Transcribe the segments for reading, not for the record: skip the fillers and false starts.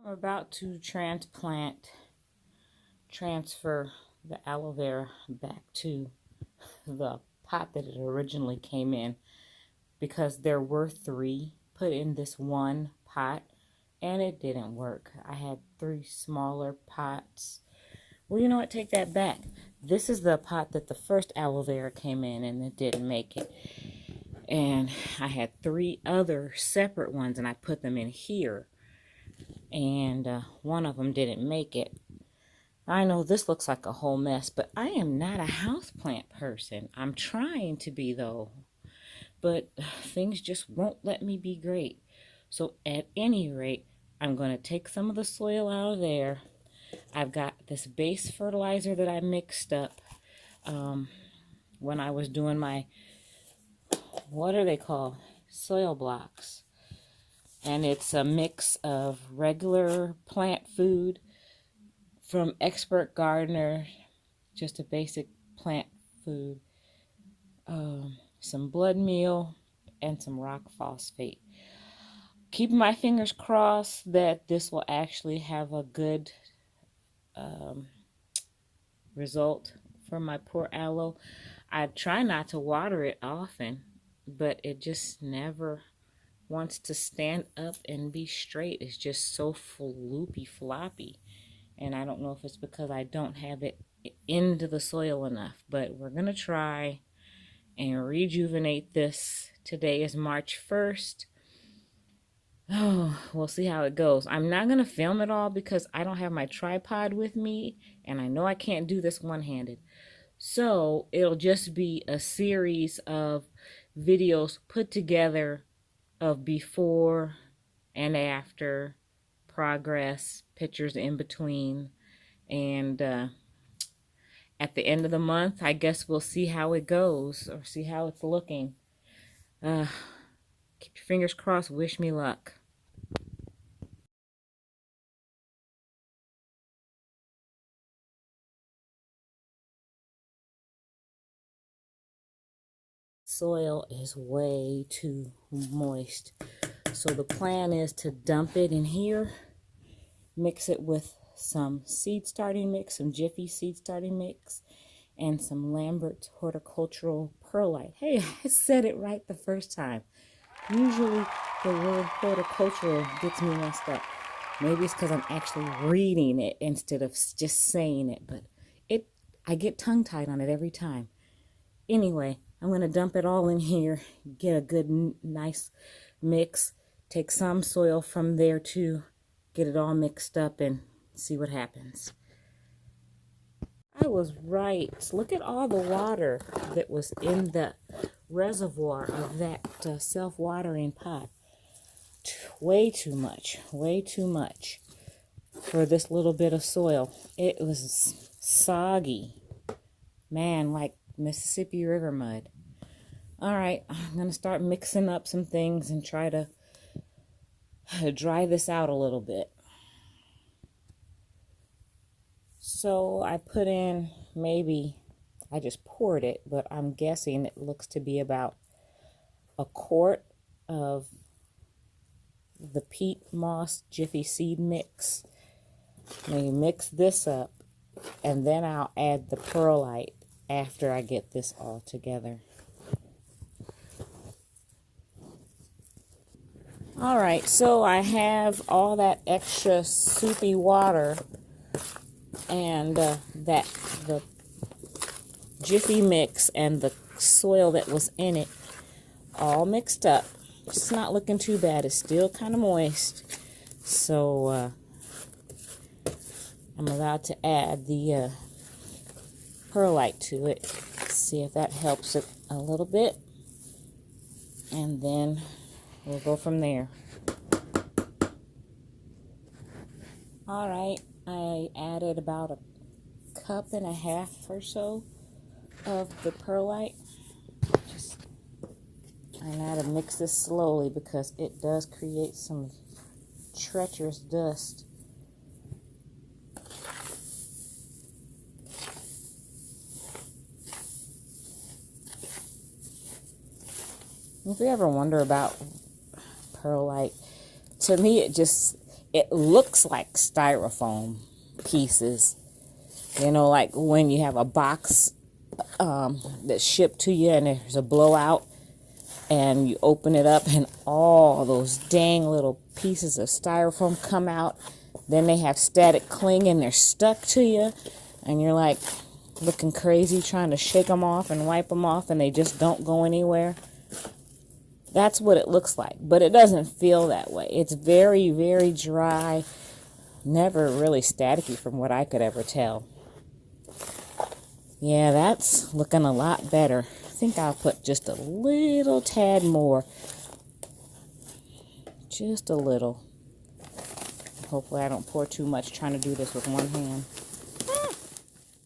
I'm about to transfer the aloe vera back to the pot that it originally came in, because there were 3 put in this one pot and it didn't work. I had 3 smaller pots. Well, you know what? Take that back. This is the pot that the first aloe vera came in and it didn't make it. And I had 3 other separate ones and I put them in here. And one of them didn't make it. I know this looks like a whole mess, but I am not a houseplant person. I'm trying to be, though. But things just won't let me be great. So at any rate, I'm going to take some of the soil out of there. I've got this base fertilizer that I mixed up when I was doing my, what are they called? Soil blocks. And it's a mix of regular plant food from Expert Gardener, just a basic plant food, some blood meal, and some rock phosphate. Keeping my fingers crossed that this will actually have a good result for my poor aloe. I try not to water it often, but it just never wants to stand up and be straight. It's just so floopy floppy. And I don't know if it's because I don't have it into the soil enough. But we're going to try and rejuvenate this. Today is March 1st. Oh, we'll see how it goes. I'm not going to film it all because I don't have my tripod with me. And I know I can't do this one-handed. So it'll just be a series of videos put together of before and after, progress, pictures in between, and at the end of the month, I guess we'll see how it goes, or see how it's looking. Keep your fingers crossed. Wish me luck. Soil is way too moist. So the plan is to dump it in here, mix it with some seed starting mix, some Jiffy seed starting mix, and some Lambert's horticultural perlite. Hey, I said it right the first time. Usually the word horticultural gets me messed up. Maybe it's because I'm actually reading it instead of just saying it, but I get tongue-tied on it every time. Anyway, I'm going to dump it all in here, get a good, nice mix, take some soil from there too, get it all mixed up and see what happens. I was right. Look at all the water that was in the reservoir of that self-watering pot. Way too much for this little bit of soil. It was soggy. Man, like Mississippi River mud. All right, I'm going to start mixing up some things and try to dry this out a little bit. So I put in I just poured it, but I'm guessing it looks to be about a quart of the peat moss Jiffy seed mix. Maybe mix this up, and then I'll add the perlite after I get this all together. All right, so I have all that extra soupy water and the Jiffy mix and the soil that was in it all mixed up. It's not looking too bad. It's still kind of moist. So I'm about to add the perlite to it. See if that helps it a little bit. And then we'll go from there. All right, I added about a cup and a half or so of the perlite. I gotta mix this slowly because it does create some treacherous dust. If you ever wonder about perlite, to me it it looks like styrofoam pieces. You know, like when you have a box that's shipped to you and there's a blowout and you open it up and all those dang little pieces of styrofoam come out. Then they have static cling and they're stuck to you. And you're like looking crazy trying to shake them off and wipe them off and they just don't go anywhere. That's what it looks like. But it doesn't feel that way. It's very, very dry. Never really staticky from what I could ever tell. Yeah, that's looking a lot better. I think I'll put just a little tad more. Just a little. Hopefully I don't pour too much trying to do this with one hand. Ah,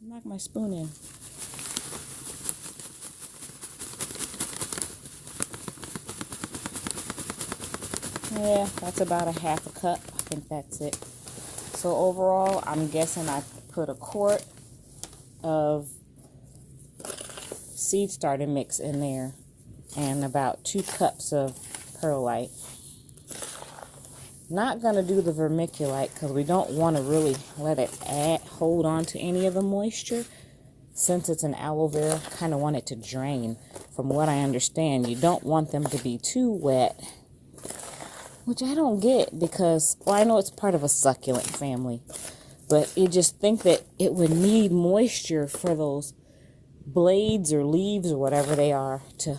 knock my spoon in. Yeah, that's about a half a cup. I think that's it. So overall, I'm guessing I put a quart of seed starter mix in there and about 2 cups of perlite. Not going to do the vermiculite because we don't want to really let it hold on to any of the moisture. Since it's an aloe vera, kind of want it to drain. From what I understand, you don't want them to be too wet, which I don't get because, well, I know it's part of a succulent family, but you just think that it would need moisture for those blades or leaves or whatever they are to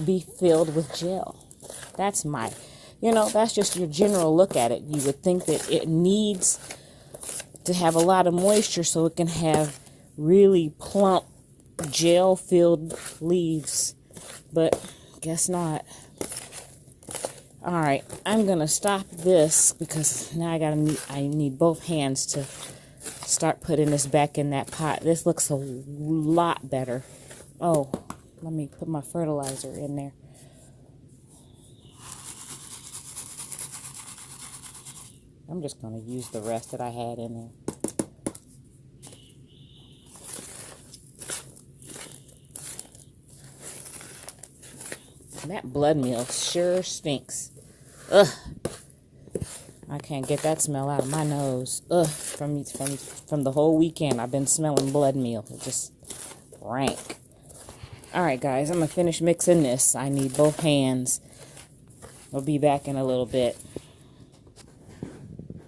be filled with gel. That's my, that's just your general look at it. You would think that it needs to have a lot of moisture so it can have really plump gel-filled leaves, but guess not. All right, I'm gonna stop this because now I need both hands to start putting this back in that pot. This looks a lot better. Oh, let me put my fertilizer in there. I'm just going to use the rest that I had in there. That blood meal sure stinks. Ugh. I can't get that smell out of my nose. Ugh. From the whole weekend, I've been smelling blood meal. It's just rank. All right, guys, I'm going to finish mixing this. I need both hands. I'll be back in a little bit.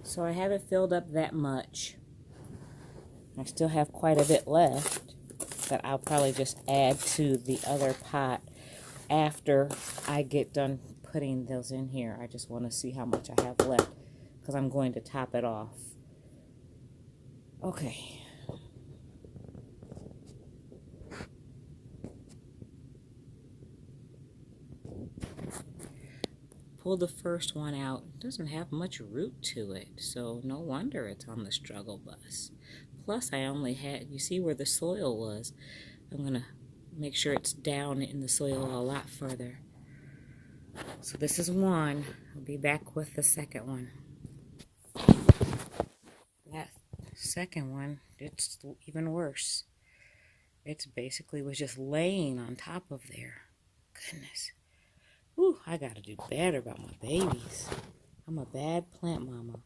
So I haven't filled up that much. I still have quite a bit left that I'll probably just add to the other pot after I get done putting those in here. I just want to see how much I have left because I'm going to top it off. Okay. Pull the first one out. It doesn't have much root to it, so no wonder it's on the struggle bus. Plus, I only had, you see where the soil was. I'm going to make sure it's down in the soil a lot further. So this is one. I'll be back with the second one. That second one, it's even worse. It's basically was just laying on top of there. Goodness. Whew, I gotta do better about my babies. I'm a bad plant mama.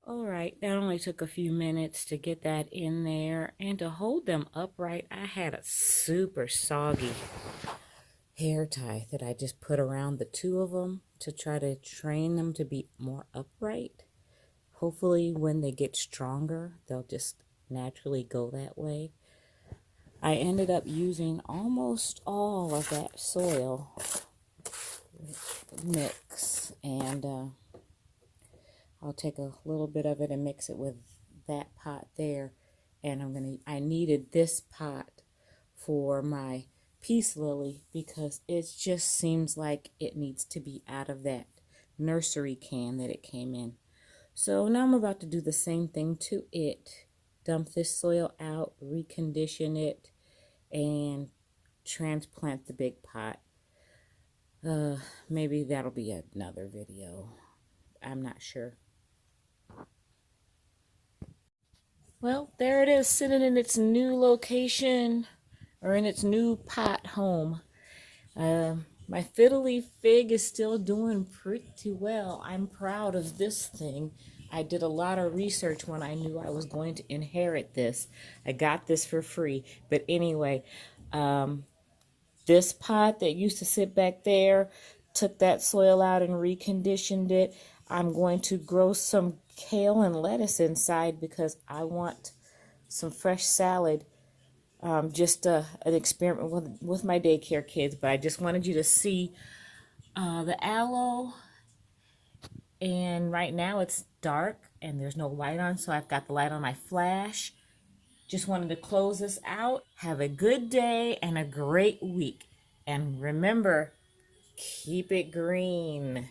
Alright, that only took a few minutes to get that in there. And to hold them upright, I had a super soggy hair tie that I just put around the two of them to try to train them to be more upright. Hopefully when they get stronger, they'll just naturally go that way. I ended up using almost all of that soil mix, and I'll take a little bit of it and mix it with that pot there, and I needed this pot for my peace lily because it just seems like it needs to be out of that nursery can that it came in. So now I'm about to do the same thing to it. Dump this soil out, recondition it, and transplant the big pot. Maybe that'll be another video. I'm not sure. Well, there it is, sitting in its new location. or in its new pot home. My fiddly fig is still doing pretty well. I'm proud of this thing. I did a lot of research when I knew I was going to inherit this. I got this for free. But anyway, this pot that used to sit back there, took that soil out and reconditioned it. I'm going to grow some kale and lettuce inside because I want some fresh salad. Just an experiment with my daycare kids, but I just wanted you to see the aloe. And right now it's dark and there's no light on, so I've got the light on my flash. Just wanted to close this out. Have a good day and a great week. And remember, keep it green.